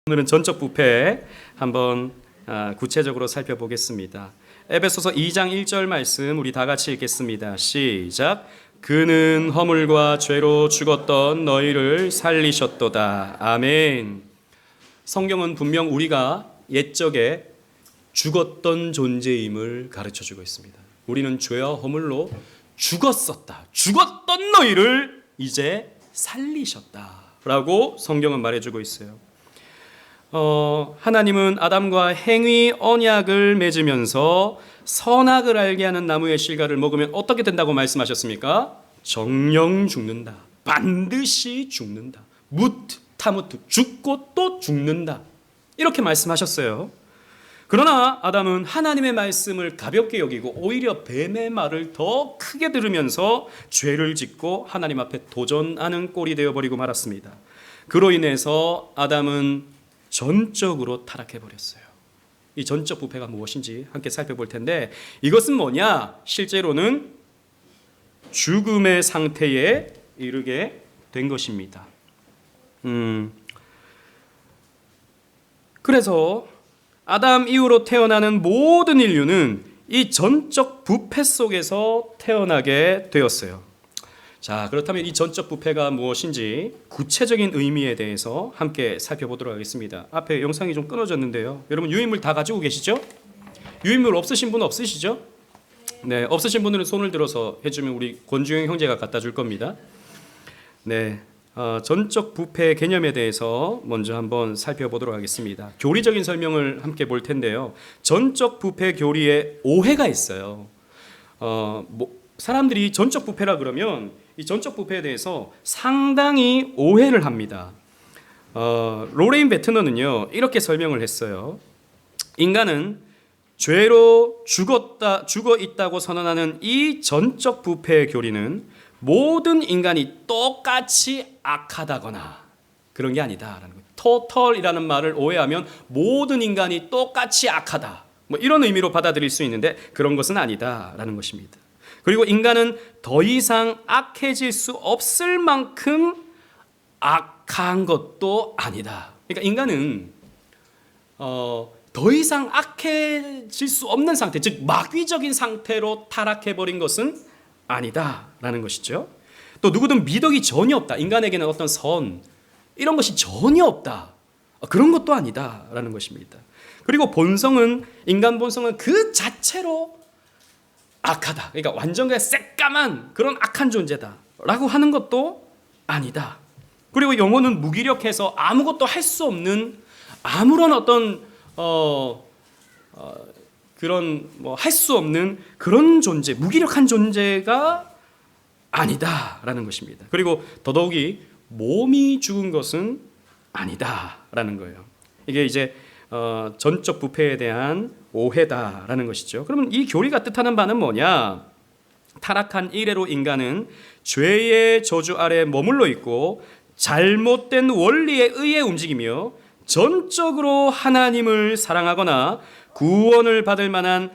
오늘은 전적 부패 한번 구체적으로 살펴보겠습니다. 에베소서 2장 1절 말씀 우리 다 같이 읽겠습니다. 시작. 그는 허물과 죄로 죽었던 너희를 살리셨도다. 아멘. 성경은 분명 우리가 옛적에 죽었던 존재임을 가르쳐주고 있습니다. 우리는 죄와 허물로 죽었었다. 죽었던 너희를 이제 살리셨다라고 성경은 말해주고 있어요. 하나님은 아담과 행위 언약을 맺으면서 선악을 알게 하는 나무의 실과를 먹으면 어떻게 된다고 말씀하셨습니까? 정령 죽는다. 반드시 죽는다. 무트 타무트 죽고 또 죽는다. 이렇게 말씀하셨어요. 그러나 아담은 하나님의 말씀을 가볍게 여기고 오히려 뱀의 말을 더 크게 들으면서 죄를 짓고 하나님 앞에 도전하는 꼴이 되어버리고 말았습니다. 그로 인해서 아담은 전적으로 타락해버렸어요. 이 전적 부패가 무엇인지 함께 살펴볼 텐데, 이것은 뭐냐? 실제로는 죽음의 상태에 이르게 된 것입니다. 그래서 아담 이후로 태어나는 모든 인류는 이 전적 부패 속에서 태어나게 되었어요. 자, 그렇다면 이 전적 부패가 무엇인지 구체적인 의미에 대해서 함께 살펴보도록 하겠습니다. 앞에 영상이 좀 끊어졌는데요. 여러분 유인물 다 가지고 계시죠? 유인물 없으신 분 없으시죠? 네, 없으신 분들은 손을 들어서 해주면 우리 권주영 형제가 갖다 줄 겁니다. 네, 전적 부패 개념에 대해서 먼저 한번 살펴보도록 하겠습니다. 교리적인 설명을 함께 볼 텐데요. 전적 부패 교리에 오해가 있어요. 사람들이 전적 부패라 그러면 이 전적 부패에 대해서 상당히 오해를 합니다. 로레인 베트너는요 이렇게 설명을 했어요. 인간은 죄로 죽어 있다고 선언하는 이 전적 부패의 교리는 모든 인간이 똑같이 악하다거나 그런 게 아니다라는 거예요. 토털이라는 말을 오해하면 모든 인간이 똑같이 악하다, 뭐 이런 의미로 받아들일 수 있는데 그런 것은 아니다라는 것입니다. 그리고 인간은 더 이상 악해질 수 없을 만큼 악한 것도 아니다. 그러니까 인간은 더 이상 악해질 수 없는 상태, 즉 마귀적인 상태로 타락해버린 것은 아니다라는 것이죠. 또 누구든 미덕이 전혀 없다. 인간에게는 어떤 선 이런 것이 전혀 없다. 그런 것도 아니다라는 것입니다. 그리고 인간 본성은 그 자체로 악하다. 그러니까 완전 그냥 새까만 그런 악한 존재다라고 하는 것도 아니다. 그리고 영혼은 무기력해서 아무것도 할 수 없는 아무런 어떤 그런 할 수 없는 그런 존재, 무기력한 존재가 아니다라는 것입니다. 그리고 더더욱이 몸이 죽은 것은 아니다라는 거예요. 이게 이제 전적 부패에 대한 오해다라는 것이죠. 그러면 이 교리가 뜻하는 바는 뭐냐? 타락한 이래로 인간은 죄의 저주 아래 머물러 있고 잘못된 원리에 의해 움직이며 전적으로 하나님을 사랑하거나 구원을 받을 만한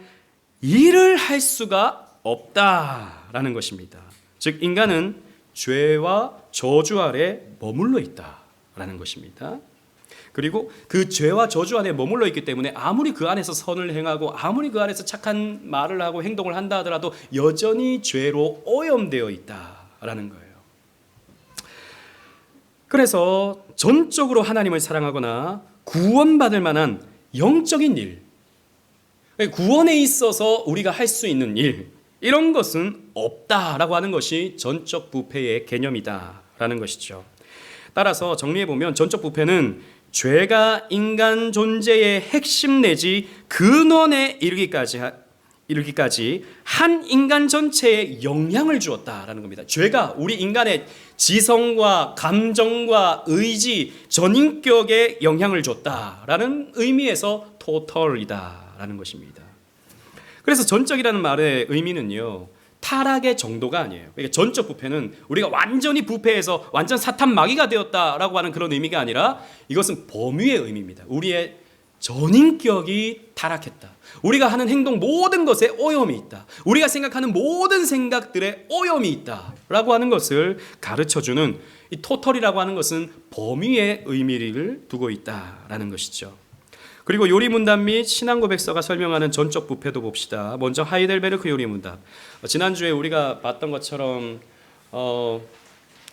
일을 할 수가 없다라는 것입니다. 즉 인간은 죄와 저주 아래 머물러 있다라는 것입니다. 그리고 그 죄와 저주 안에 머물러 있기 때문에 아무리 그 안에서 선을 행하고 아무리 그 안에서 착한 말을 하고 행동을 한다 하더라도 여전히 죄로 오염되어 있다라는 거예요. 그래서 전적으로 하나님을 사랑하거나 구원받을 만한 영적인 일, 구원에 있어서 우리가 할 수 있는 일, 이런 것은 없다라고 하는 것이 전적 부패의 개념이다라는 것이죠. 따라서 정리해보면 전적 부패는 죄가 인간 존재의 핵심 내지 근원에 이르기까지 한 인간 전체에 영향을 주었다라는 겁니다. 죄가 우리 인간의 지성과 감정과 의지, 전인격에 영향을 줬다라는 의미에서 토털이다라는 것입니다. 그래서 전적이라는 말의 의미는요, 타락의 정도가 아니에요. 그러니까 전적 부패는 우리가 완전히 부패해서 완전 사탄 마귀가 되었다라고 하는 그런 의미가 아니라 이것은 범위의 의미입니다. 우리의 전인격이 타락했다. 우리가 하는 행동 모든 것에 오염이 있다. 우리가 생각하는 모든 생각들에 오염이 있다. 라고 하는 것을 가르쳐주는 이 토털이라고 하는 것은 범위의 의미를 두고 있다라는 것이죠. 그리고 요리문답 및 신앙고백서가 설명하는 전적 부패도 봅시다. 먼저 하이델베르크 요리문답. 지난주에 우리가 봤던 것처럼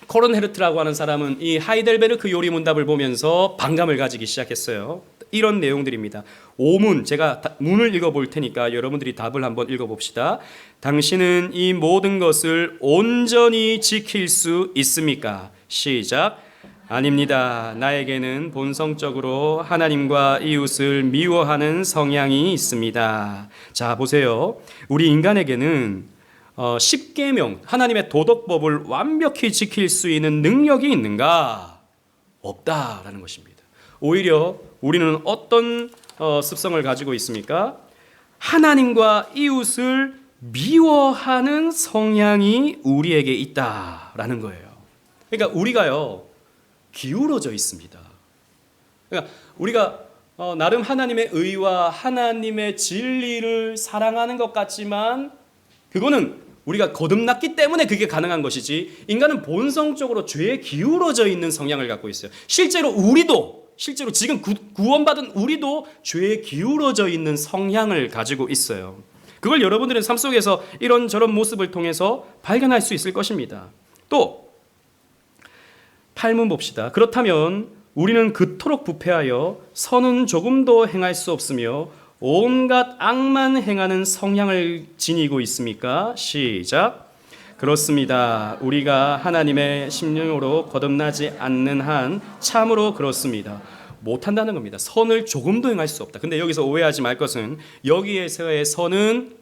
코른헤르트라고 하는 사람은 이 하이델베르크 요리문답을 보면서 반감을 가지기 시작했어요. 이런 내용들입니다. 5문, 제가 문을 읽어볼 테니까 여러분들이 답을 한번 읽어봅시다. 당신은 이 모든 것을 온전히 지킬 수 있습니까? 시작. 아닙니다. 나에게는 본성적으로 하나님과 이웃을 미워하는 성향이 있습니다. 자, 보세요. 우리 인간에게는 10계명, 하나님의 도덕법을 완벽히 지킬 수 있는 능력이 있는가? 없다라는 것입니다. 오히려 우리는 어떤 습성을 가지고 있습니까? 하나님과 이웃을 미워하는 성향이 우리에게 있다라는 거예요. 그러니까 우리가요, 기울어져 있습니다. 그러니까 우리가 나름 하나님의 의와 하나님의 진리를 사랑하는 것 같지만 그거는 우리가 거듭났기 때문에 그게 가능한 것이지, 인간은 본성적으로 죄에 기울어져 있는 성향을 갖고 있어요. 실제로 지금 구원받은 우리도 죄에 기울어져 있는 성향을 가지고 있어요. 그걸 여러분들은 삶 속에서 이런저런 모습을 통해서 발견할 수 있을 것입니다. 또 8문 봅시다. 그렇다면 우리는 그토록 부패하여 선은 조금도 행할 수 없으며 온갖 악만 행하는 성향을 지니고 있습니까? 시작. 그렇습니다. 우리가 하나님의 심령으로 거듭나지 않는 한 참으로 그렇습니다. 못한다는 겁니다. 선을 조금도 행할 수 없다. 근데 여기서 오해하지 말 것은, 여기에서의 선은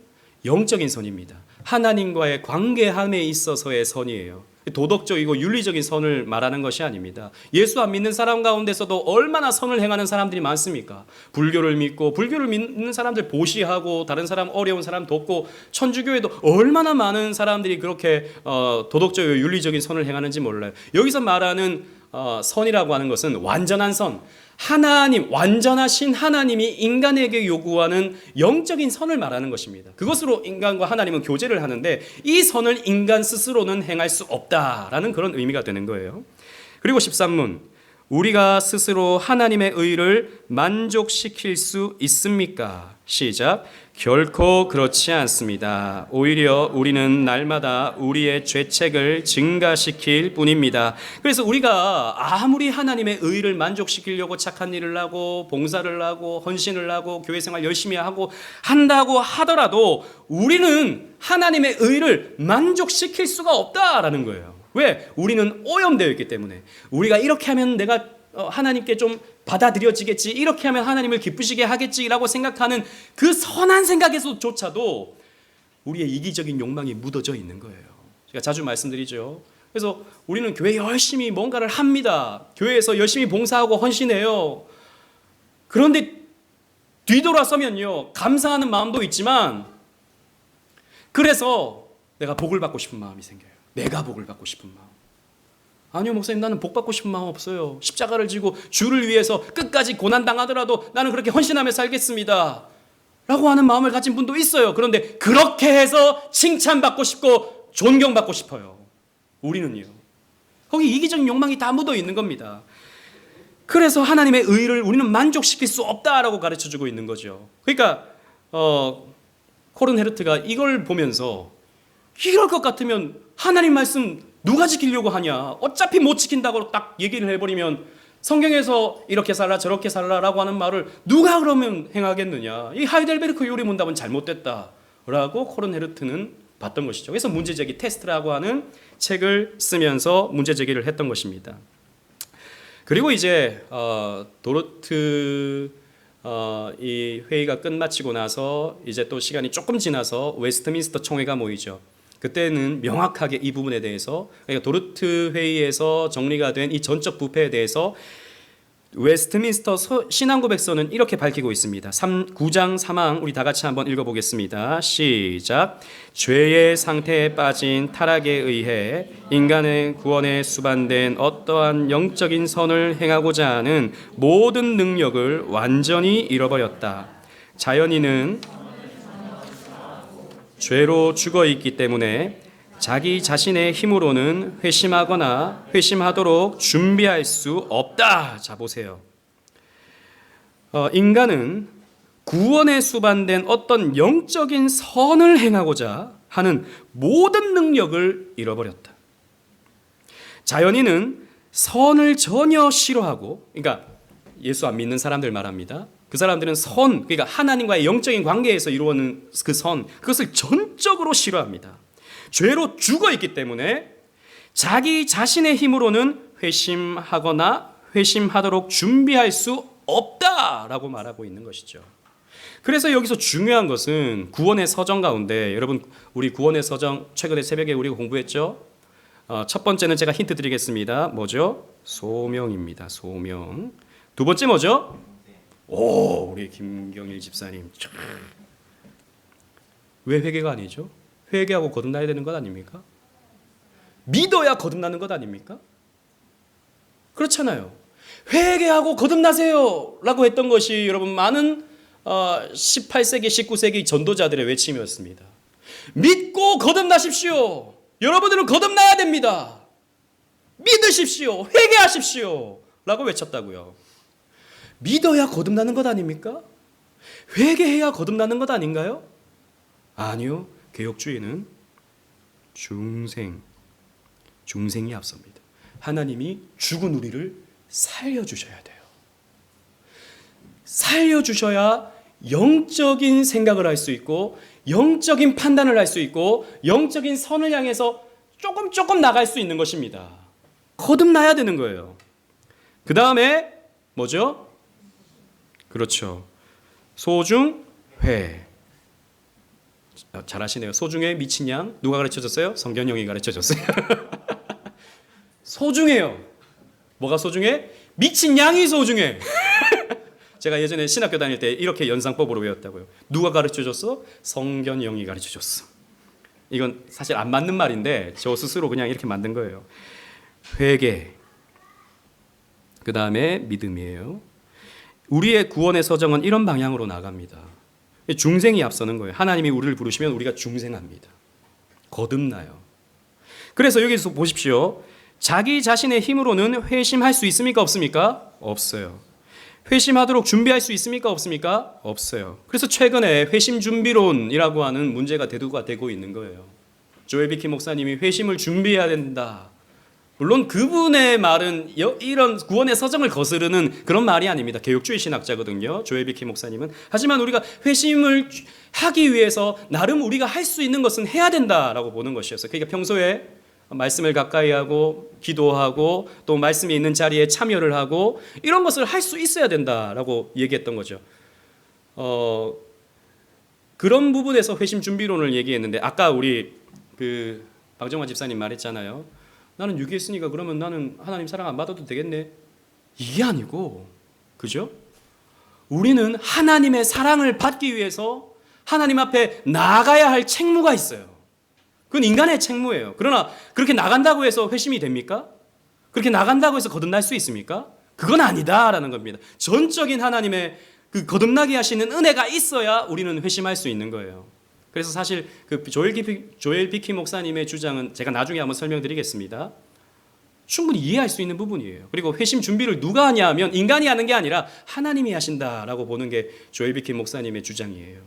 영적인 선입니다. 하나님과의 관계함에 있어서의 선이에요. 도덕적이고 윤리적인 선을 말하는 것이 아닙니다. 예수 안 믿는 사람 가운데서도 얼마나 선을 행하는 사람들이 많습니까? 불교를 믿는 사람들 보시하고, 다른 사람 어려운 사람 돕고, 천주교에도 얼마나 많은 사람들이 그렇게 도덕적이고 윤리적인 선을 행하는지 몰라요. 여기서 말하는 선이라고 하는 것은 완전한 선, 완전하신 하나님이 인간에게 요구하는 영적인 선을 말하는 것입니다. 그것으로 인간과 하나님은 교제를 하는데, 이 선을 인간 스스로는 행할 수 없다라는 그런 의미가 되는 거예요. 그리고 13문, 우리가 스스로 하나님의 의를 만족시킬 수 있습니까? 시작. 결코 그렇지 않습니다. 오히려 우리는 날마다 우리의 죄책을 증가시킬 뿐입니다. 그래서 우리가 아무리 하나님의 의를 만족시키려고 착한 일을 하고 봉사를 하고 헌신을 하고 교회 생활 열심히 한다고 하더라도 우리는 하나님의 의를 만족시킬 수가 없다라는 거예요. 왜? 우리는 오염되어 있기 때문에. 우리가 이렇게 하면 내가 하나님께 좀 받아들여지겠지, 이렇게 하면 하나님을 기쁘시게 하겠지라고 생각하는 그 선한 생각에서조차도 우리의 이기적인 욕망이 묻어져 있는 거예요. 제가 자주 말씀드리죠. 그래서 우리는 교회 열심히 뭔가를 합니다. 교회에서 열심히 봉사하고 헌신해요. 그런데 뒤돌아서면요, 감사하는 마음도 있지만, 그래서 내가 복을 받고 싶은 마음이 생겨요. 내가 복을 받고 싶은 마음. 아니요, 목사님, 나는 복 받고 싶은 마음 없어요. 십자가를 지고 주를 위해서 끝까지 고난당하더라도 나는 그렇게 헌신하며 살겠습니다 라고 하는 마음을 가진 분도 있어요. 그런데 그렇게 해서 칭찬받고 싶고 존경받고 싶어요. 우리는요, 거기 이기적인 욕망이 다 묻어 있는 겁니다. 그래서 하나님의 의를 우리는 만족시킬 수 없다라고 가르쳐주고 있는 거죠. 그러니까 코른헤르트가 이걸 보면서, 이럴 것 같으면 하나님 말씀 누가 지키려고 하냐, 어차피 못 지킨다고 딱 얘기를 해버리면 성경에서 이렇게 살라 저렇게 살라라고 하는 말을 누가 그러면 행하겠느냐, 이 하이델베르크 요리문답은 잘못됐다라고 코른헤르트는 봤던 것이죠. 그래서 문제제기 테스트라고 하는 책을 쓰면서 문제제기를 했던 것입니다. 그리고 이제 도르트 이 회의가 끝마치고 나서 이제 또 시간이 조금 지나서 웨스트민스터 총회가 모이죠. 그때는 명확하게 이 부분에 대해서, 그러니까 도르트 회의에서 정리가 된 이 전적 부패에 대해서 웨스트민스터 신앙고백서는 이렇게 밝히고 있습니다. 9장 3항 우리 다 같이 한번 읽어보겠습니다. 시작. 죄의 상태에 빠진 타락에 의해 인간의 구원에 수반된 어떠한 영적인 선을 행하고자 하는 모든 능력을 완전히 잃어버렸다. 자연인은 죄로 죽어 있기 때문에 자기 자신의 힘으로는 회심하거나 회심하도록 준비할 수 없다. 자 보세요. 인간은 구원에 수반된 어떤 영적인 선을 행하고자 하는 모든 능력을 잃어버렸다. 자연인은 선을 전혀 싫어하고, 그러니까 예수 안 믿는 사람들 말합니다. 그 사람들은 선, 그러니까 하나님과의 영적인 관계에서 이루어지는 그 선, 그것을 전적으로 싫어합니다. 죄로 죽어 있기 때문에 자기 자신의 힘으로는 회심하거나 회심하도록 준비할 수 없다라고 말하고 있는 것이죠. 그래서 여기서 중요한 것은 구원의 서정 가운데, 여러분 우리 구원의 서정 최근에 새벽에 우리가 공부했죠. 첫 번째는 제가 힌트 드리겠습니다. 뭐죠? 소명입니다. 소명. 두 번째 뭐죠? 오, 우리 김경일 집사님. 왜 회개가 아니죠? 회개하고 거듭나야 되는 것 아닙니까? 믿어야 거듭나는 것 아닙니까? 그렇잖아요. 회개하고 거듭나세요 라고 했던 것이 여러분 많은 18세기 19세기 전도자들의 외침이었습니다. 믿고 거듭나십시오. 여러분들은 거듭나야 됩니다. 믿으십시오. 회개하십시오 라고 외쳤다고요. 믿어야 거듭나는 것 아닙니까? 회개해야 거듭나는 것 아닌가요? 아니요. 개혁주의는 중생이 앞섭니다. 하나님이 죽은 우리를 살려주셔야 돼요. 살려주셔야 영적인 생각을 할 수 있고, 영적인 판단을 할 수 있고, 영적인 선을 향해서 조금 나갈 수 있는 것입니다. 거듭나야 되는 거예요. 그 다음에 뭐죠? 그렇죠. 소중회. 잘하시네요. 소중해 미친 양. 누가 가르쳐줬어요? 성견형이 가르쳐줬어요. 소중해요. 뭐가 소중해? 미친 양이 소중해. 제가 예전에 신학교 다닐 때 이렇게 연상법으로 외웠다고요. 누가 가르쳐줬어? 성견형이 가르쳐줬어. 이건 사실 안 맞는 말인데 저 스스로 그냥 이렇게 만든 거예요. 회개. 그 다음에 믿음이에요. 우리의 구원의 서정은 이런 방향으로 나갑니다. 중생이 앞서는 거예요. 하나님이 우리를 부르시면 우리가 중생합니다. 거듭나요. 그래서 여기서 보십시오. 자기 자신의 힘으로는 회심할 수 있습니까? 없습니까? 없어요. 회심하도록 준비할 수 있습니까? 없습니까? 없어요. 그래서 최근에 회심 준비론이라고 하는 문제가 대두가 되고 있는 거예요. 조엘 비키 목사님이 회심을 준비해야 된다. 물론 그분의 말은 이런 구원의 서정을 거스르는 그런 말이 아닙니다. 개혁주의 신학자거든요. 조엘 비키 목사님은. 하지만 우리가 회심을 하기 위해서 나름 우리가 할 수 있는 것은 해야 된다라고 보는 것이었어요. 그러니까 평소에 말씀을 가까이 하고 기도하고 또 말씀이 있는 자리에 참여를 하고 이런 것을 할 수 있어야 된다라고 얘기했던 거죠. 그런 부분에서 회심 준비론을 얘기했는데 아까 우리 그 방정환 집사님 말했잖아요. 나는 유기했으니까 그러면 나는 하나님 사랑 안 받아도 되겠네. 이게 아니고, 그죠? 우리는 하나님의 사랑을 받기 위해서 하나님 앞에 나가야 할 책무가 있어요. 그건 인간의 책무예요. 그러나 그렇게 나간다고 해서 회심이 됩니까? 그렇게 나간다고 해서 거듭날 수 있습니까? 그건 아니다라는 겁니다. 전적인 하나님의 그 거듭나게 하시는 은혜가 있어야 우리는 회심할 수 있는 거예요. 그래서 사실 그 조엘 비키 목사님의 주장은 제가 나중에 한번 설명드리겠습니다. 충분히 이해할 수 있는 부분이에요. 그리고 회심 준비를 누가 하냐 하면 인간이 하는 게 아니라 하나님이 하신다라고 보는 게 조엘 비키 목사님의 주장이에요.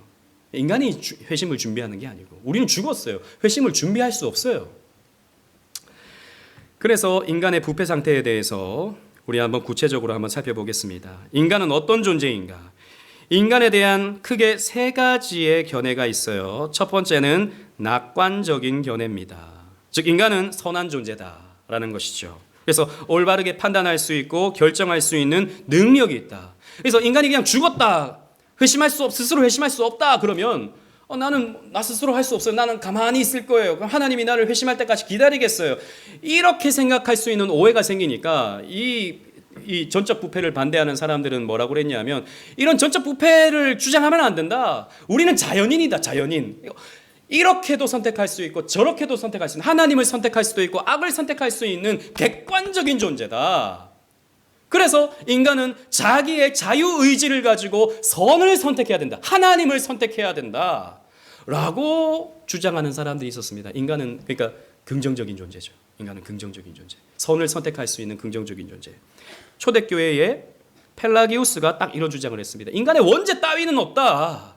인간이 회심을 준비하는 게 아니고 우리는 죽었어요. 회심을 준비할 수 없어요. 그래서 인간의 부패 상태에 대해서 우리 한번 구체적으로 한번 살펴보겠습니다. 인간은 어떤 존재인가? 인간에 대한 크게 세 가지의 견해가 있어요. 첫 번째는 낙관적인 견해입니다. 즉 인간은 선한 존재다라는 것이죠. 그래서 올바르게 판단할 수 있고 결정할 수 있는 능력이 있다. 그래서 인간이 그냥 죽었다, 스스로 회심할 수 없다 그러면 나는 나 스스로 할 수 없어요. 나는 가만히 있을 거예요. 그럼 하나님이 나를 회심할 때까지 기다리겠어요. 이렇게 생각할 수 있는 오해가 생기니까 이 이 전적 부패를 반대하는 사람들은 뭐라고 그랬냐면 이런 전적 부패를 주장하면 안 된다. 우리는 자연인이다. 자연인. 이렇게도 선택할 수 있고 저렇게도 선택할 수 있는, 하나님을 선택할 수도 있고 악을 선택할 수 있는 객관적인 존재다. 그래서 인간은 자기의 자유의지를 가지고 선을 선택해야 된다. 하나님을 선택해야 된다. 라고 주장하는 사람들이 있었습니다. 인간은 그러니까 긍정적인 존재죠. 인간은 긍정적인 존재. 선을 선택할 수 있는 긍정적인 존재. 초대교회의 펠라기우스가 딱 이런 주장을 했습니다. 인간의 원죄 따위는 없다.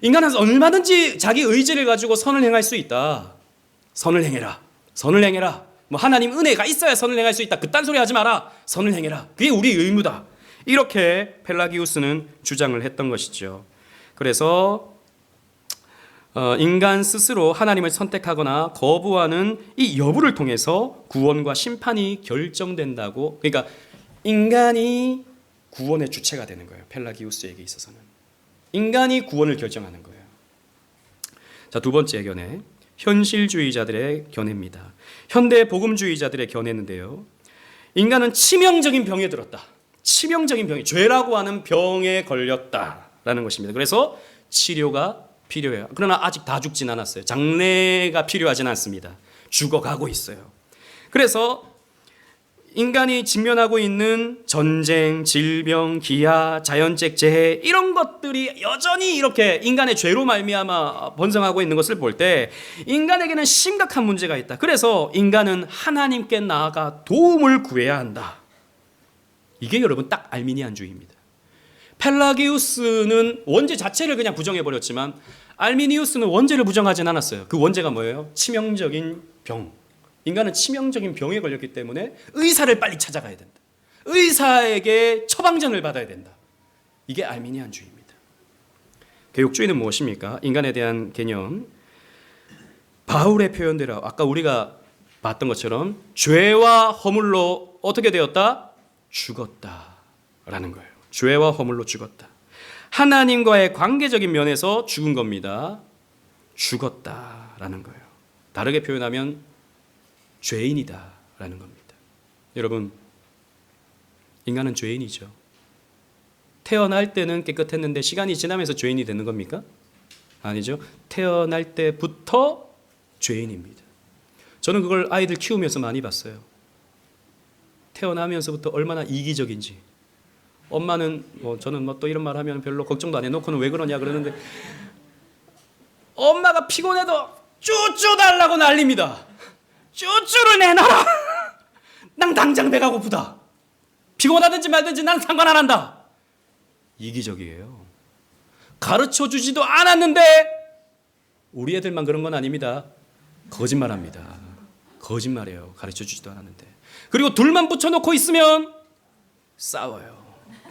인간은 얼마든지 자기 의지를 가지고 선을 행할 수 있다. 선을 행해라. 선을 행해라. 뭐 하나님 은혜가 있어야 선을 행할 수 있다. 그딴 소리 하지 마라. 선을 행해라. 그게 우리 의무다. 이렇게 펠라기우스는 주장을 했던 것이죠. 그래서 인간 스스로 하나님을 선택하거나 거부하는 이 여부를 통해서 구원과 심판이 결정된다고. 그러니까 인간이 구원의 주체가 되는 거예요. 펠라기우스에게 있어서는. 인간이 구원을 결정하는 거예요. 자, 두 번째 견해. 현실주의자들의 견해입니다. 현대 복음주의자들의 견해인데요. 인간은 치명적인 병에 들었다. 치명적인 병이 죄라고 하는 병에 걸렸다라는 것입니다. 그래서 치료가 필요해요. 그러나 아직 다 죽진 않았어요. 장례가 필요하진 않습니다. 죽어가고 있어요. 그래서 인간이 직면하고 있는 전쟁, 질병, 기아, 자연적 재해 이런 것들이 여전히 이렇게 인간의 죄로 말미암아 번성하고 있는 것을 볼 때 인간에게는 심각한 문제가 있다. 그래서 인간은 하나님께 나아가 도움을 구해야 한다. 이게 여러분 딱 알미니안주의입니다. 펠라기우스는 원죄 자체를 그냥 부정해버렸지만 알미니우스는 원죄를 부정하진 않았어요. 그 원죄가 뭐예요? 치명적인 병. 인간은 치명적인 병에 걸렸기 때문에 의사를 빨리 찾아가야 된다. 의사에게 처방전을 받아야 된다. 이게 알미니안주의입니다. 개혁주의는 무엇입니까? 인간에 대한 개념. 바울의 표현대로 아까 우리가 봤던 것처럼 죄와 허물로 어떻게 되었다? 죽었다라는 거예요. 죄와 허물로 죽었다. 하나님과의 관계적인 면에서 죽은 겁니다. 죽었다라는 거예요. 다르게 표현하면 죄인이다라는 겁니다. 여러분, 인간은 죄인이죠. 태어날 때는 깨끗했는데 시간이 지나면서 죄인이 되는 겁니까? 아니죠. 태어날 때부터 죄인입니다. 저는 그걸 아이들 키우면서 많이 봤어요. 태어나면서부터 얼마나 이기적인지. 엄마는 저는 또 이런 말 하면 별로 걱정도 안 해놓고는 왜 그러냐 그러는데 엄마가 피곤해도 쭈쭈 달라고 난립니다. 쭈쭈를 내놔라. 난 당장 배가 고프다. 피곤하든지 말든지 난 상관 안 한다. 이기적이에요. 가르쳐주지도 않았는데 우리 애들만 그런 건 아닙니다. 거짓말합니다. 거짓말이에요. 가르쳐주지도 않았는데. 그리고 둘만 붙여놓고 있으면 싸워요.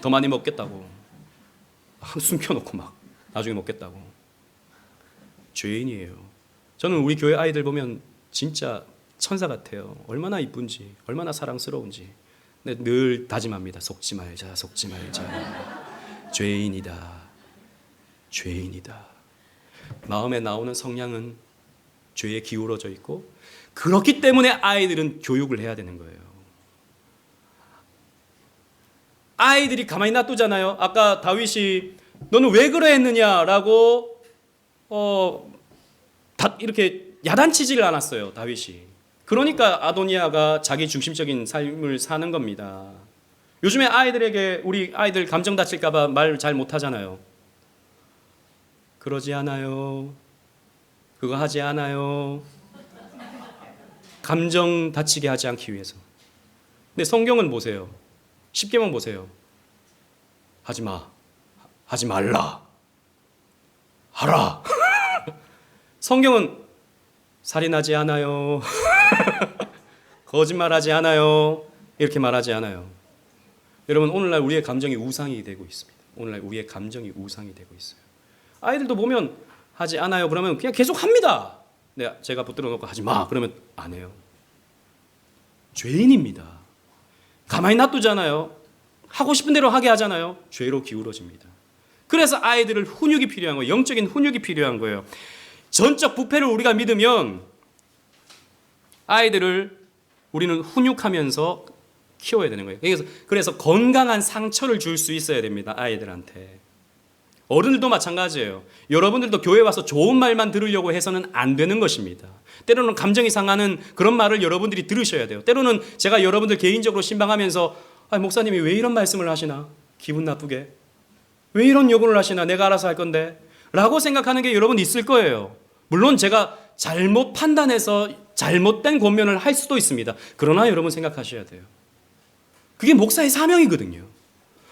더 많이 먹겠다고. 숨겨놓고 막 나중에 먹겠다고. 죄인이에요. 저는 우리 교회 아이들 보면 진짜 천사 같아요. 얼마나 이쁜지, 얼마나 사랑스러운지. 근데 늘 다짐합니다. 속지 말자, 속지 말자. 죄인이다. 죄인이다. 마음에 나오는 성향은 죄에 기울어져 있고 그렇기 때문에 아이들은 교육을 해야 되는 거예요. 아이들이 가만히 놔두잖아요. 아까 다윗이 너는 왜 그래 했느냐라고 이렇게 야단치지를 않았어요. 다윗이. 그러니까 아도니아가 자기 중심적인 삶을 사는 겁니다. 요즘에 아이들에게 우리 아이들 감정 다칠까 봐 말 잘 못하잖아요. 그러지 않아요. 그거 하지 않아요. 감정 다치게 하지 않기 위해서. 근데 성경은 보세요. 10개만 보세요. 하지 마. 하지 말라. 하라. 성경은 살인하지 않아요. 거짓말하지 않아요. 이렇게 말하지 않아요. 여러분, 오늘날 우리의 감정이 우상이 되고 있습니다. 오늘날 우리의 감정이 우상이 되고 있어요. 아이들도 보면 하지 않아요. 그러면 그냥 계속 합니다. 제가 붙들어 놓고 하지 마. 그러면 안 해요. 죄인입니다. 가만히 놔두잖아요. 하고 싶은 대로 하게 하잖아요. 죄로 기울어집니다. 그래서 아이들을 훈육이 필요한 거예요. 영적인 훈육이 필요한 거예요. 전적 부패를 우리가 믿으면 아이들을 우리는 훈육하면서 키워야 되는 거예요. 그래서 건강한 상처를 줄 수 있어야 됩니다. 아이들한테. 어른들도 마찬가지예요. 여러분들도 교회 와서 좋은 말만 들으려고 해서는 안 되는 것입니다. 때로는 감정이 상하는 그런 말을 여러분들이 들으셔야 돼요. 때로는 제가 여러분들 개인적으로 신방하면서 목사님이 왜 이런 말씀을 하시나? 기분 나쁘게. 왜 이런 요구를 하시나? 내가 알아서 할 건데. 라고 생각하는 게 여러분 있을 거예요. 물론 제가 잘못 판단해서 잘못된 권면을 할 수도 있습니다. 그러나 여러분 생각하셔야 돼요. 그게 목사의 사명이거든요.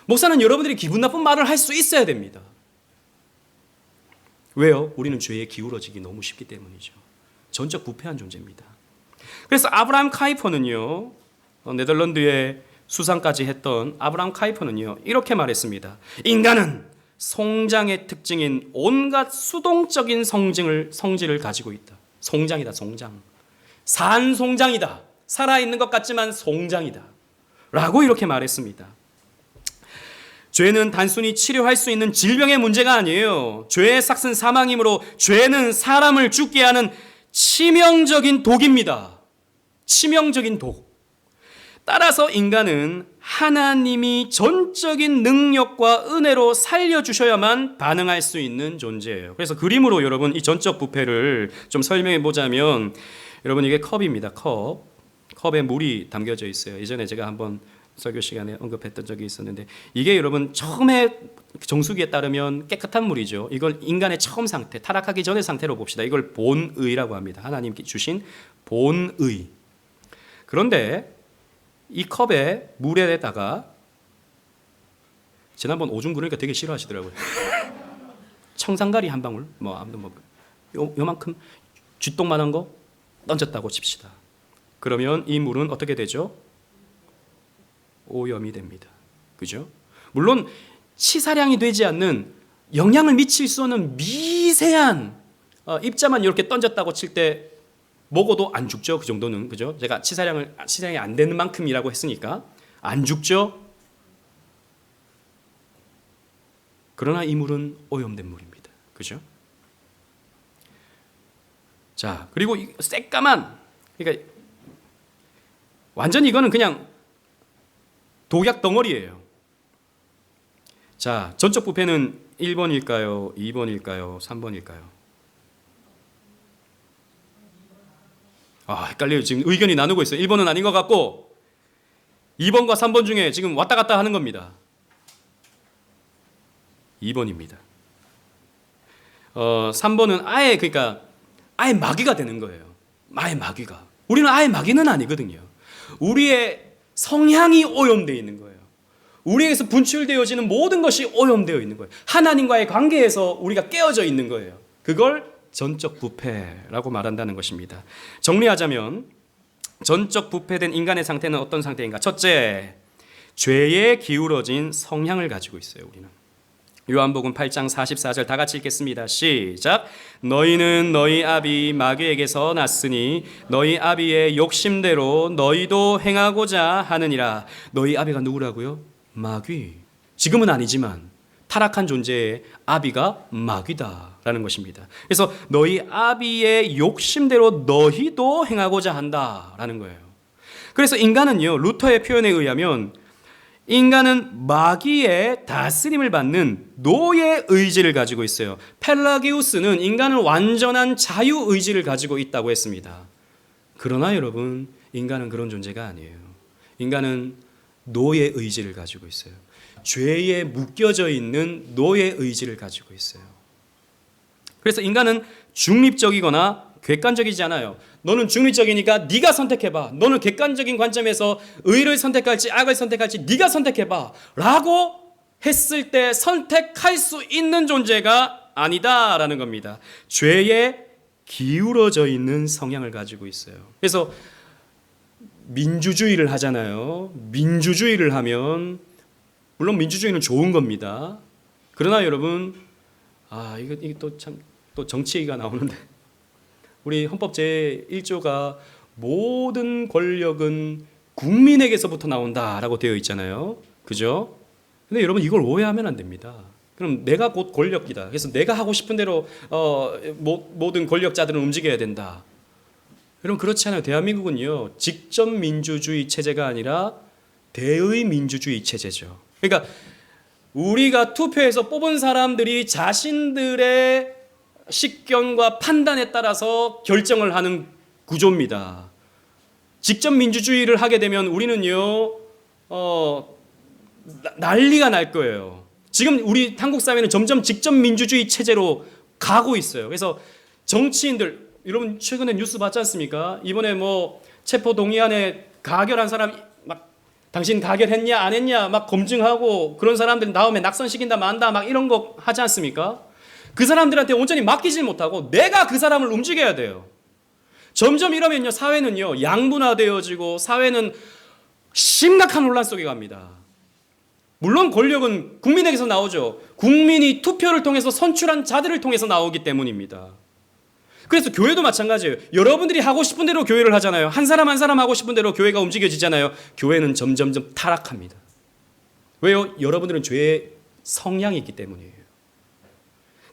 목사는 여러분들이 기분 나쁜 말을 할 수 있어야 됩니다. 왜요? 우리는 죄에 기울어지기 너무 쉽기 때문이죠. 전적 부패한 존재입니다. 그래서 아브라함 카이퍼는요, 네덜란드에 수상까지 했던 아브라함 카이퍼는요, 이렇게 말했습니다. 인간은 송장의 특징인 온갖 수동적인 성질을 가지고 있다. 송장이다, 송장. 산송장이다. 살아있는 것 같지만 송장이다. 라고 이렇게 말했습니다. 죄는 단순히 치료할 수 있는 질병의 문제가 아니에요. 죄의 삭은 사망이므로 죄는 사람을 죽게 하는 치명적인 독입니다. 치명적인 독. 따라서 인간은 하나님이 전적인 능력과 은혜로 살려주셔야만 반응할 수 있는 존재예요. 그래서 그림으로 여러분 이 전적 부패를 좀 설명해 보자면, 여러분 이게 컵입니다. 컵에 물이 담겨져 있어요. 예전에 제가 한번 설교 시간에 언급했던 적이 있었는데, 이게 여러분 처음에 정수기에 따르면 깨끗한 물이죠. 이걸 인간의 처음 상태, 타락하기 전의 상태로 봅시다. 이걸 본의라고 합니다. 하나님께 주신 본의. 그런데 이 컵에 물에다가, 지난번 오줌 그러니까 되게 싫어하시더라고요. 청산가리 한 방울, 요만큼 쥐똥만한 거 던졌다고 칩시다. 그러면 이 물은 어떻게 되죠? 오염이 됩니다. 그죠? 물론 치사량이 되지 않는, 영향을 미칠 수 없는 미세한 입자만 이렇게 던졌다고 칠 때 먹어도 안 죽죠. 그 정도는. 그죠? 제가 치사량이 안 되는 만큼이라고 했으니까 안 죽죠. 그러나 이 물은 오염된 물입니다. 그죠? 자, 그리고 새까만, 그러니까 완전히 이거는 그냥 독약 덩어리예요. 자, 전적 부패는 1번일까요? 2번일까요? 3번일까요? 헷갈려요. 지금 의견이 나누고 있어요. 1번은 아닌 것 같고 2번과 3번 중에 지금 왔다 갔다 하는 겁니다. 2번입니다. 3번은 아예 마귀가 되는 거예요. 아예 마귀가. 우리는 아예 마귀는 아니거든요. 우리의 성향이 오염되어 있는 거예요. 우리에게서 분출되어지는 모든 것이 오염되어 있는 거예요. 하나님과의 관계에서 우리가 깨어져 있는 거예요. 그걸 전적 부패라고 말한다는 것입니다. 정리하자면 전적 부패된 인간의 상태는 어떤 상태인가? 첫째, 죄에 기울어진 성향을 가지고 있어요. 우리는 요한복음 8장 44절 다 같이 읽겠습니다. 시작. 너희는 너희 아비 마귀에게서 났으니 너희 아비의 욕심대로 너희도 행하고자 하느니라. 너희 아비가 누구라고요? 마귀. 지금은 아니지만 타락한 존재의 아비가 마귀다라는 것입니다. 그래서 너희 아비의 욕심대로 너희도 행하고자 한다라는 거예요. 그래서 인간은요, 루터의 표현에 의하면 인간은 마귀의 다스림을 받는 노예 의지를 가지고 있어요. 펠라기우스는 인간은 완전한 자유 의지를 가지고 있다고 했습니다. 그러나 여러분, 인간은 그런 존재가 아니에요. 인간은 노예 의지를 가지고 있어요. 죄에 묶여져 있는 노예 의지를 가지고 있어요. 그래서 인간은 중립적이거나 객관적이지 않아요. 너는 중립적이니까 네가 선택해봐. 너는 객관적인 관점에서 의를 선택할지 악을 선택할지 네가 선택해봐 라고 했을 때 선택할 수 있는 존재가 아니다라는 겁니다. 죄에 기울어져 있는 성향을 가지고 있어요. 그래서 민주주의를 하잖아요. 민주주의를 하면 물론 민주주의는 좋은 겁니다. 그러나 여러분, 이게 또 정치 얘기가 나오는데, 우리 헌법 제1조가 모든 권력은 국민에게서부터 나온다라고 되어 있잖아요. 그죠? 근데 여러분, 이걸 오해하면 안 됩니다. 그럼 내가 곧 권력이다. 그래서 내가 하고 싶은 대로 모든 권력자들은 움직여야 된다. 여러분, 그렇지 않아요. 대한민국은요, 직접 민주주의 체제가 아니라 대의민주주의 체제죠. 그러니까 우리가 투표해서 뽑은 사람들이 자신들의 식견과 판단에 따라서 결정을 하는 구조입니다. 직접 민주주의를 하게 되면 우리는요, 난리가 날 거예요. 지금 우리 한국 사회는 점점 직접 민주주의 체제로 가고 있어요. 그래서 정치인들, 여러분 최근에 뉴스 봤지 않습니까? 이번에 뭐 체포동의안에 가결한 사람 막 당신 가결했냐 안 했냐 막 검증하고 그런 사람들 다음에 낙선시킨다 만다 막 이런 거 하지 않습니까? 그 사람들한테 온전히 맡기질 못하고 내가 그 사람을 움직여야 돼요. 점점 이러면요 사회는요 양분화되어지고 사회는 심각한 혼란 속에 갑니다. 물론 권력은 국민에게서 나오죠. 국민이 투표를 통해서 선출한 자들을 통해서 나오기 때문입니다. 그래서 교회도 마찬가지예요. 여러분들이 하고 싶은 대로 교회를 하잖아요. 한 사람 한 사람 하고 싶은 대로 교회가 움직여지잖아요. 교회는 점점점 타락합니다. 왜요? 여러분들은 죄의 성향이 있기 때문이에요.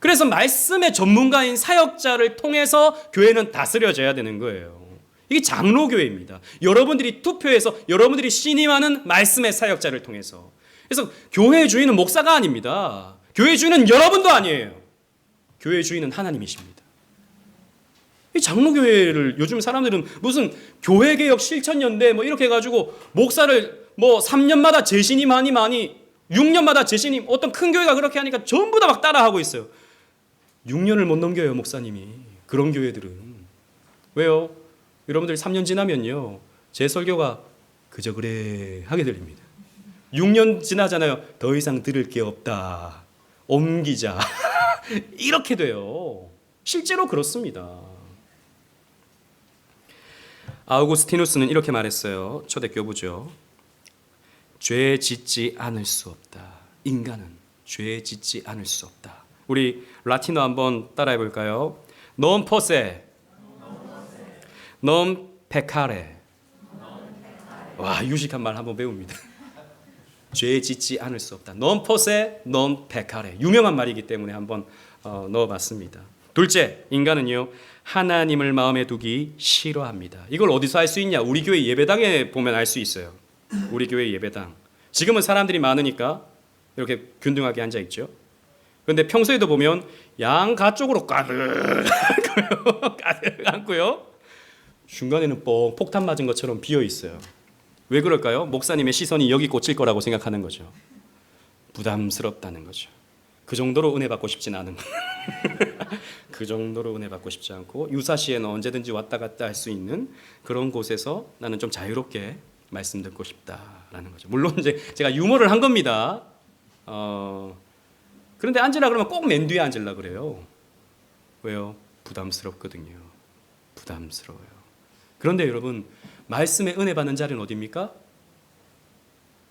그래서 말씀의 전문가인 사역자를 통해서 교회는 다스려져야 되는 거예요. 이게 장로교회입니다. 여러분들이 투표해서 여러분들이 신임하는 말씀의 사역자를 통해서. 그래서 교회의 주인은 목사가 아닙니다. 교회의 주인은 여러분도 아니에요. 교회의 주인은 하나님이십니다. 이 장로교회를 요즘 사람들은 무슨 교회개혁 실천연대 뭐 이렇게 해가지고 목사를 뭐 3년마다 재신임하니 6년마다 재신임 어떤 큰 교회가 그렇게 하니까 전부 다 막 따라하고 있어요. 6년을 못 넘겨요 목사님이. 그런 교회들은. 왜요? 여러분들 3년 지나면요 제 설교가 그저 그래 하게 들립니다. 6년 지나잖아요. 더 이상 들을 게 없다. 옮기자. 이렇게 돼요. 실제로 그렇습니다. 아우구스티누스는 이렇게 말했어요. 초대교부죠. 죄 짓지 않을 수 없다. 인간은 죄 짓지 않을 수 없다. 우리 라틴어 한번 따라해 볼까요? Non posse, non peccare. 와, 유식한 말 한번 배웁니다. 죄 짓지 않을 수 없다. Non posse, non peccare. 유명한 말이기 때문에 한번 넣어봤습니다. 둘째, 인간은요 하나님을 마음에 두기 싫어합니다. 이걸 어디서 알 수 있냐? 우리 교회 예배당에 보면 알 수 있어요. 우리 교회 예배당. 지금은 사람들이 많으니까 이렇게 균등하게 앉아 있죠. 그런데 평소에도 보면 양가 쪽으로 가득 앉고요. 중간에는 뻥 폭탄 맞은 것처럼 비어 있어요. 왜 그럴까요? 목사님의 시선이 여기 꽂힐 거라고 생각하는 거죠. 부담스럽다는 거죠. 그 정도로 은혜 받고 싶진 않은 그 정도로 은혜 받고 싶지 않고 유사시에는 언제든지 왔다 갔다 할 수 있는 그런 곳에서 나는 좀 자유롭게 말씀 듣고 싶다라는 거죠. 물론 이제 제가 유머를 한 겁니다. 그런데 앉으라 그러면 꼭 맨 뒤에 앉으려 그래요. 왜요? 부담스럽거든요. 부담스러워요. 그런데 여러분 말씀에 은혜 받는 자리는 어디입니까?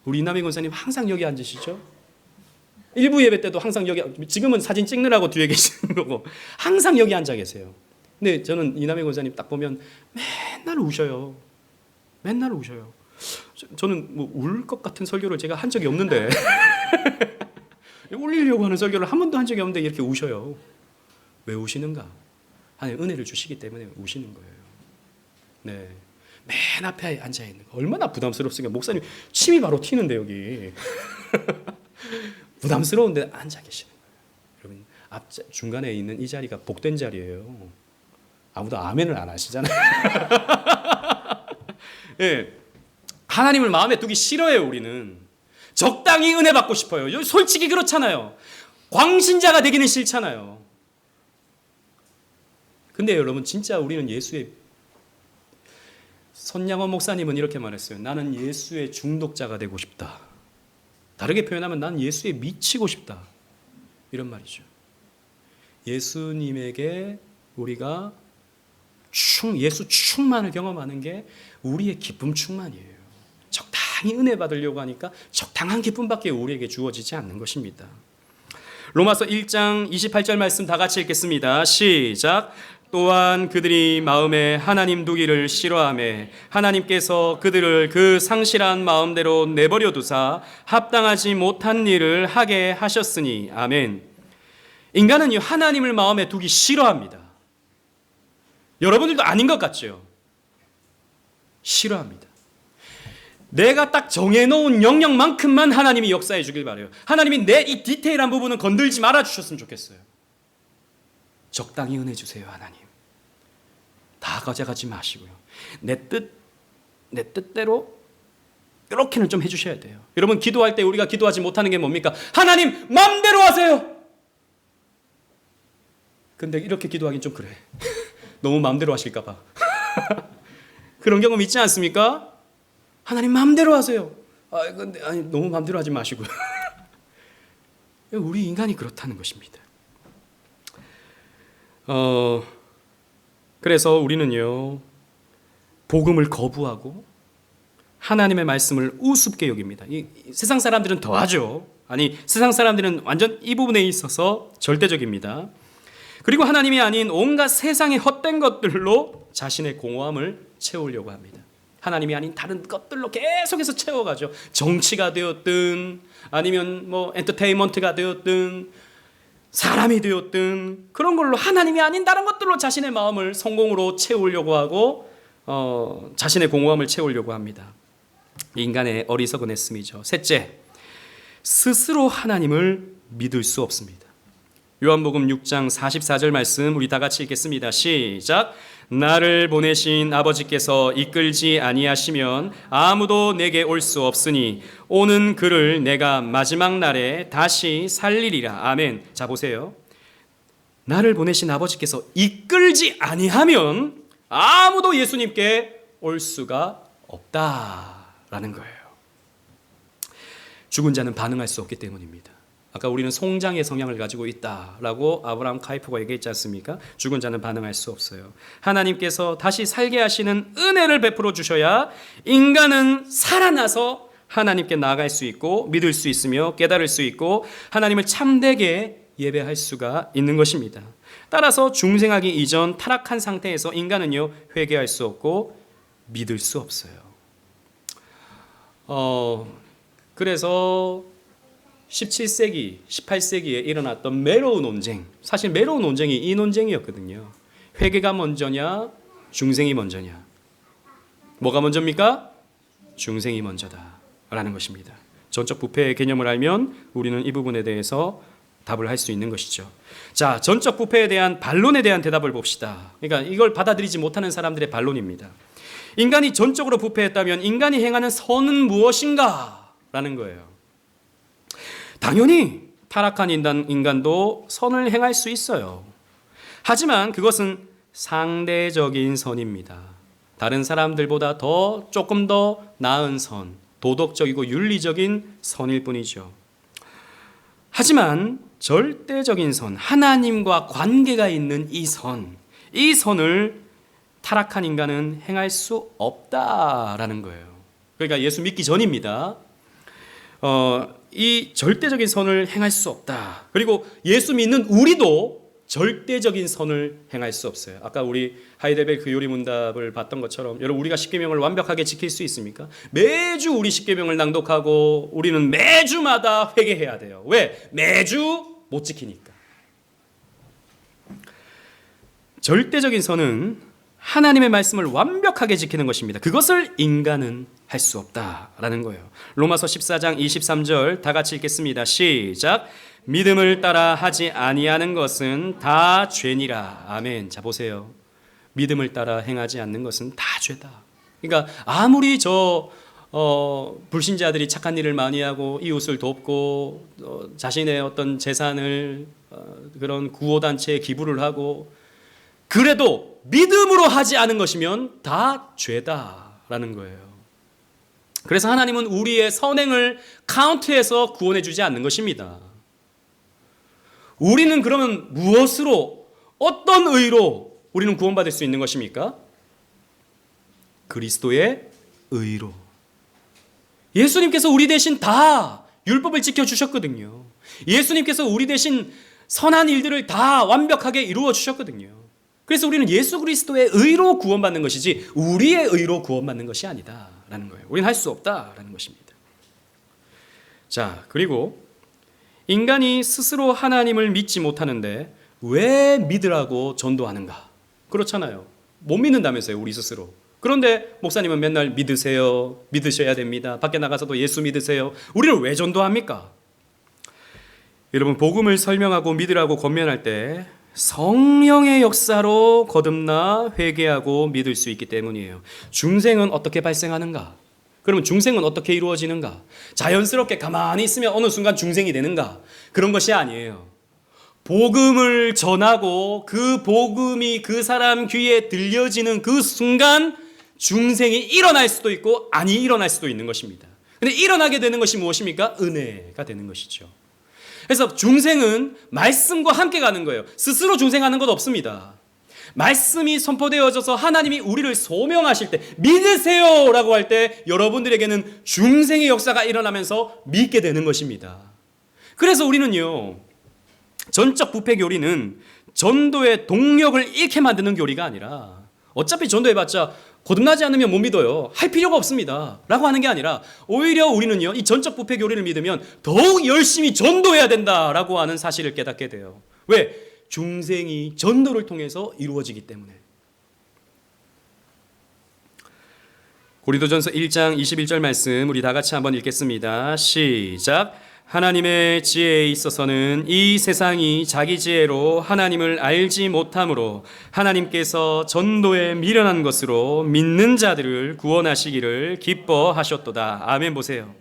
우리 이남희 권사님 항상 여기 앉으시죠? 일부 예배 때도 항상 여기, 지금은 사진 찍느라고 뒤에 계시는 거고 항상 여기 앉아 계세요. 근데 저는 이남희 권사님 딱 보면 맨날 우셔요. 맨날 우셔요. 저는 뭐 울 것 같은 설교를 제가 한 적이 없는데 울리려고 하는 설교를 한 번도 한 적이 없는데 이렇게 우셔요. 왜 우시는가? 하나님 은혜를 주시기 때문에 우시는 거예요. 네, 맨 앞에 앉아 있는 거 얼마나 부담스럽습니까? 목사님 침이 바로 튀는데 여기 부담스러운데 앉아 계시는 거예요. 여러분 앞 중간에 있는 이 자리가 복된 자리예요. 아무도 아멘을 안 하시잖아요. 네, 하나님을 마음에 두기 싫어요. 우리는 적당히 은혜 받고 싶어요. 솔직히 그렇잖아요. 광신자가 되기는 싫잖아요. 근데 여러분 진짜 우리는 예수의 손양원 목사님은 이렇게 말했어요. 나는 예수의 중독자가 되고 싶다. 다르게 표현하면 난 예수에 미치고 싶다. 이런 말이죠. 예수님에게 우리가 예수 충만을 경험하는 게 우리의 기쁨 충만이에요. 적당히 은혜 받으려고 하니까 적당한 기쁨밖에 우리에게 주어지지 않는 것입니다. 로마서 1장 28절 말씀 다 같이 읽겠습니다. 시작. 또한 그들이 마음에 하나님 두기를 싫어하며 하나님께서 그들을 그 상실한 마음대로 내버려 두사 합당하지 못한 일을 하게 하셨으니. 아멘. 인간은요 하나님을 마음에 두기 싫어합니다. 여러분들도 아닌 것 같죠? 싫어합니다. 내가 딱 정해놓은 영역만큼만 하나님이 역사해 주길 바라요. 하나님이 내 이 디테일한 부분은 건들지 말아 주셨으면 좋겠어요. 적당히 은혜 주세요, 하나님. 다 가져가지 마시고요. 내 뜻대로 이렇게는 좀 해주셔야 돼요. 여러분, 기도할 때 우리가 기도하지 못하는 게 뭡니까? 하나님 마음대로 하세요. 근데 이렇게 기도하긴 좀 그래. 너무 마음대로 하실까 봐. 그런 경험 있지 않습니까? 하나님 마음대로 하세요. 근데 너무 마음대로 하지 마시고요. 우리 인간이 그렇다는 것입니다. 그래서 우리는요, 복음을 거부하고 하나님의 말씀을 우습게 여깁니다. 이 세상 사람들은 더하죠. 세상 사람들은 완전 이 부분에 있어서 절대적입니다. 그리고 하나님이 아닌 온갖 세상의 헛된 것들로 자신의 공허함을 채우려고 합니다. 하나님이 아닌 다른 것들로 계속해서 채워가죠. 정치가 되었든 아니면 뭐 엔터테인먼트가 되었든 사람이 되었든 그런 걸로 하나님이 아닌 다른 것들로 자신의 마음을 성공으로 채우려고 하고 자신의 공허함을 채우려고 합니다. 인간의 어리석은 했음이죠. 셋째, 스스로 하나님을 믿을 수 없습니다. 요한복음 6장 44절 말씀 우리 다 같이 읽겠습니다. 시작. 나를 보내신 아버지께서 이끌지 아니하시면 아무도 내게 올 수 없으니 오는 그를 내가 마지막 날에 다시 살리리라. 아멘. 자, 보세요. 나를 보내신 아버지께서 이끌지 아니하면 아무도 예수님께 올 수가 없다라는 거예요. 죽은 자는 반응할 수 없기 때문입니다. 아까 우리는 송장의 성향을 가지고 있다라고 아브라함 카이퍼가 얘기했지 않습니까? 죽은 자는 반응할 수 없어요. 하나님께서 다시 살게 하시는 은혜를 베풀어 주셔야 인간은 살아나서 하나님께 나아갈 수 있고 믿을 수 있으며 깨달을 수 있고 하나님을 참되게 예배할 수가 있는 것입니다. 따라서 중생하기 이전 타락한 상태에서 인간은요, 회개할 수 없고 믿을 수 없어요. 그래서 17세기, 18세기에 일어났던 메로우 논쟁, 사실 메로우 논쟁이 이 논쟁이었거든요. 회개가 먼저냐, 중생이 먼저냐. 뭐가 먼저입니까? 중생이 먼저다라는 것입니다. 전적 부패의 개념을 알면 우리는 이 부분에 대해서 답을 할 수 있는 것이죠. 자, 전적 부패에 대한 반론에 대한 대답을 봅시다. 그러니까 이걸 받아들이지 못하는 사람들의 반론입니다. 인간이 전적으로 부패했다면 인간이 행하는 선은 무엇인가? 라는 거예요. 당연히 타락한 인간도 선을 행할 수 있어요. 하지만 그것은 상대적인 선입니다. 다른 사람들보다 조금 더 나은 선, 도덕적이고 윤리적인 선일 뿐이죠. 하지만 절대적인 선, 하나님과 관계가 있는 이 선을 타락한 인간은 행할 수 없다라는 거예요. 그러니까 예수 믿기 전입니다. 이 절대적인 선을 행할 수 없다. 그리고 예수 믿는 우리도 절대적인 선을 행할 수 없어요. 아까 우리 하이델베르크 요리문답을 봤던 것처럼 여러분, 우리가 십계명을 완벽하게 지킬 수 있습니까? 매주 우리 십계명을 낭독하고 우리는 매주마다 회개해야 돼요. 왜? 매주 못 지키니까. 절대적인 선은 하나님의 말씀을 완벽하게 지키는 것입니다. 그것을 인간은 할 수 없다라는 거예요. 로마서 14장 23절 다 같이 읽겠습니다. 시작. 믿음을 따라 하지 아니하는 것은 다 죄니라. 아멘. 자, 보세요. 믿음을 따라 행하지 않는 것은 다 죄다. 그러니까 아무리 불신자들이 착한 일을 많이 하고 이웃을 돕고 자신의 어떤 재산을 그런 구호단체에 기부를 하고 그래도 믿음으로 하지 않은 것이면 다 죄다라는 거예요. 그래서 하나님은 우리의 선행을 카운트해서 구원해 주지 않는 것입니다. 우리는 그러면 무엇으로, 어떤 의로 우리는 구원받을 수 있는 것입니까? 그리스도의 의로. 예수님께서 우리 대신 다 율법을 지켜주셨거든요. 예수님께서 우리 대신 선한 일들을 다 완벽하게 이루어 주셨거든요. 그래서 우리는 예수 그리스도의 의로 구원받는 것이지 우리의 의로 구원받는 것이 아니다라는 거예요. 우리는 할 수 없다라는 것입니다. 자, 그리고 인간이 스스로 하나님을 믿지 못하는데 왜 믿으라고 전도하는가? 그렇잖아요. 못 믿는다면서요, 우리 스스로. 그런데 목사님은 맨날 믿으세요, 믿으셔야 됩니다, 밖에 나가서도 예수 믿으세요. 우리는 왜 전도합니까? 여러분, 복음을 설명하고 믿으라고 권면할 때 성령의 역사로 거듭나 회개하고 믿을 수 있기 때문이에요. 중생은 어떻게 발생하는가? 그러면 중생은 어떻게 이루어지는가? 자연스럽게 가만히 있으면 어느 순간 중생이 되는가? 그런 것이 아니에요. 복음을 전하고 그 복음이 그 사람 귀에 들려지는 그 순간 중생이 일어날 수도 있고 아니 일어날 수도 있는 것입니다. 근데 일어나게 되는 것이 무엇입니까? 은혜가 되는 것이죠. 그래서 중생은 말씀과 함께 가는 거예요. 스스로 중생하는 것 없습니다. 말씀이 선포되어져서 하나님이 우리를 소명하실 때, 믿으세요라고 할 때 여러분들에게는 중생의 역사가 일어나면서 믿게 되는 것입니다. 그래서 우리는요, 전적 부패 교리는 전도의 동력을 잃게 만드는 교리가 아니라, 어차피 전도해봤자 거듭나지 않으면 못 믿어요, 할 필요가 없습니다 라고 하는 게 아니라, 오히려 우리는요, 이 전적 부패 교리를 믿으면 더욱 열심히 전도해야 된다라고 하는 사실을 깨닫게 돼요. 왜? 중생이 전도를 통해서 이루어지기 때문에. 고린도전서 1장 21절 말씀 우리 다 같이 한번 읽겠습니다. 시작. 하나님의 지혜에 있어서는 이 세상이 자기 지혜로 하나님을 알지 못하므로 하나님께서 전도에 미련한 것으로 믿는 자들을 구원하시기를 기뻐하셨도다. 아멘. 보세요.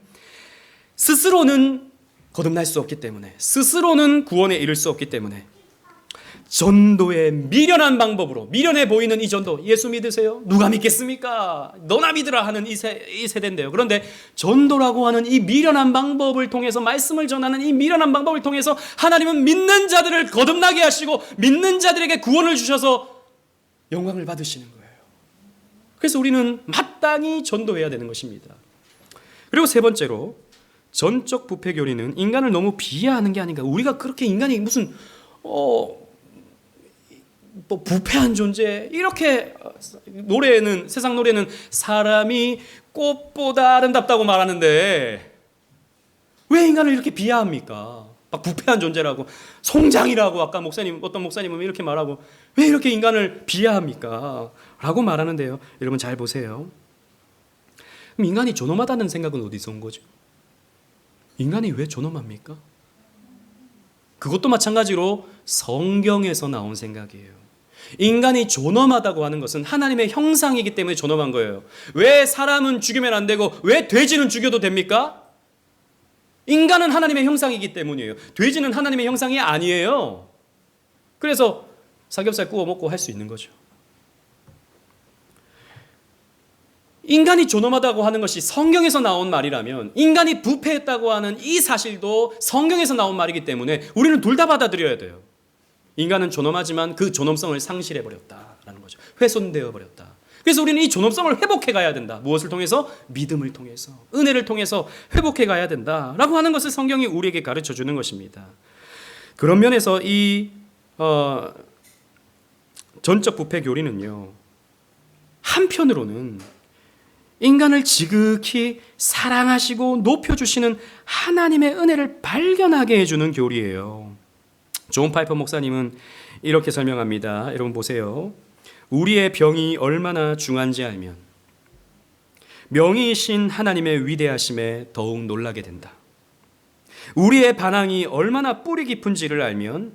스스로는 거듭날 수 없기 때문에, 스스로는 구원에 이를 수 없기 때문에 전도의 미련한 방법으로, 미련해 보이는 이 전도, 예수 믿으세요? 누가 믿겠습니까? 너나 믿으라 하는 이 세대인데요. 그런데 전도라고 하는 이 미련한 방법을 통해서, 말씀을 전하는 이 미련한 방법을 통해서 하나님은 믿는 자들을 거듭나게 하시고 믿는 자들에게 구원을 주셔서 영광을 받으시는 거예요. 그래서 우리는 마땅히 전도해야 되는 것입니다. 그리고 세 번째로, 전적 부패 교리는 인간을 너무 비하하는 게 아닌가. 우리가 그렇게 인간이 무슨 뭐 부패한 존재, 이렇게 노래는, 세상 노래는 사람이 꽃보다 아름답다고 말하는데 왜 인간을 이렇게 비하합니까? 막 부패한 존재라고, 송장이라고 아까 어떤 목사님은 이렇게 말하고, 왜 이렇게 인간을 비하합니까? 라고 말하는데요. 여러분 잘 보세요. 그럼 인간이 존엄하다는 생각은 어디서 온 거죠? 인간이 왜 존엄합니까? 그것도 마찬가지로 성경에서 나온 생각이에요. 인간이 존엄하다고 하는 것은 하나님의 형상이기 때문에 존엄한 거예요. 왜 사람은 죽이면 안 되고 왜 돼지는 죽여도 됩니까? 인간은 하나님의 형상이기 때문이에요. 돼지는 하나님의 형상이 아니에요. 그래서 삼겹살 구워 먹고 할 수 있는 거죠. 인간이 존엄하다고 하는 것이 성경에서 나온 말이라면, 인간이 부패했다고 하는 이 사실도 성경에서 나온 말이기 때문에 우리는 둘 다 받아들여야 돼요. 인간은 존엄하지만 그 존엄성을 상실해 버렸다라는 거죠. 훼손되어 버렸다. 그래서 우리는 이 존엄성을 회복해 가야 된다. 무엇을 통해서? 믿음을 통해서, 은혜를 통해서 회복해 가야 된다라고 하는 것을 성경이 우리에게 가르쳐 주는 것입니다. 그런 면에서 이 전적 부패 교리는요, 한편으로는 인간을 지극히 사랑하시고 높여주시는 하나님의 은혜를 발견하게 해주는 교리예요. 존 파이퍼 목사님은 이렇게 설명합니다. 여러분 보세요. 우리의 병이 얼마나 중한지 알면 명의이신 하나님의 위대하심에 더욱 놀라게 된다. 우리의 반항이 얼마나 뿌리 깊은지를 알면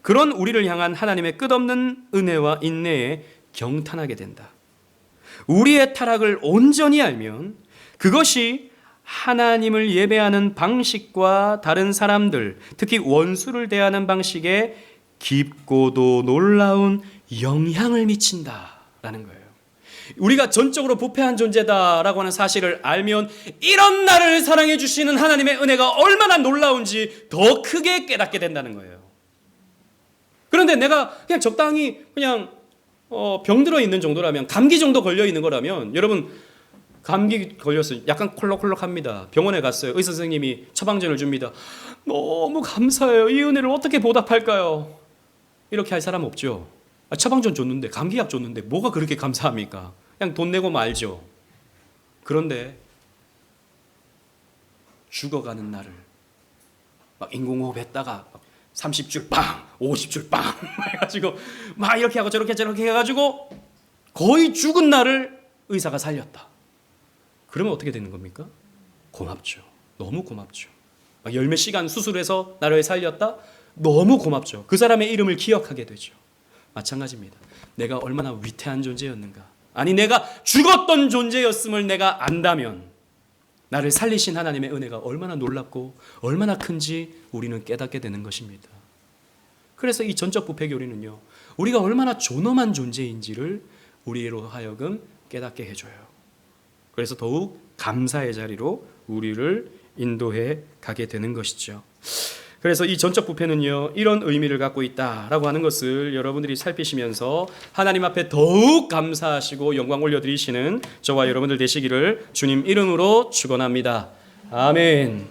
그런 우리를 향한 하나님의 끝없는 은혜와 인내에 경탄하게 된다. 우리의 타락을 온전히 알면 그것이 하나님을 예배하는 방식과 다른 사람들, 특히 원수를 대하는 방식에 깊고도 놀라운 영향을 미친다라는 거예요. 우리가 전적으로 부패한 존재다라고 하는 사실을 알면 이런 나를 사랑해 주시는 하나님의 은혜가 얼마나 놀라운지 더 크게 깨닫게 된다는 거예요. 그런데 내가 그냥 적당히 그냥 병들어 있는 정도라면, 감기 정도 걸려 있는 거라면, 여러분 감기 걸렸어요. 약간 콜록콜록합니다. 병원에 갔어요. 의사 선생님이 처방전을 줍니다. 너무 감사해요. 이 은혜를 어떻게 보답할까요? 이렇게 할 사람 없죠. 처방전 줬는데, 감기약 줬는데 뭐가 그렇게 감사합니까? 그냥 돈 내고 말죠. 그런데 죽어가는 나를 막 인공호흡 했다가 30줄 빵, 50줄 빵 해가지고 막 이렇게 하고 저렇게 해가지고 거의 죽은 나를 의사가 살렸다. 그러면 어떻게 되는 겁니까? 고맙죠. 너무 고맙죠. 열몇 시간 수술해서 나를 살렸다? 너무 고맙죠. 그 사람의 이름을 기억하게 되죠. 마찬가지입니다. 내가 얼마나 위태한 존재였는가. 아니 내가 죽었던 존재였음을 내가 안다면 나를 살리신 하나님의 은혜가 얼마나 놀랍고 얼마나 큰지 우리는 깨닫게 되는 것입니다. 그래서 이 전적 부패 교리는요, 우리가 얼마나 존엄한 존재인지를 우리로 하여금 깨닫게 해줘요. 그래서 더욱 감사의 자리로 우리를 인도해 가게 되는 것이죠. 그래서 이 전적 부패는요, 이런 의미를 갖고 있다라고 하는 것을 여러분들이 살피시면서 하나님 앞에 더욱 감사하시고 영광 올려드리시는 저와 여러분들 되시기를 주님 이름으로 축원합니다. 아멘.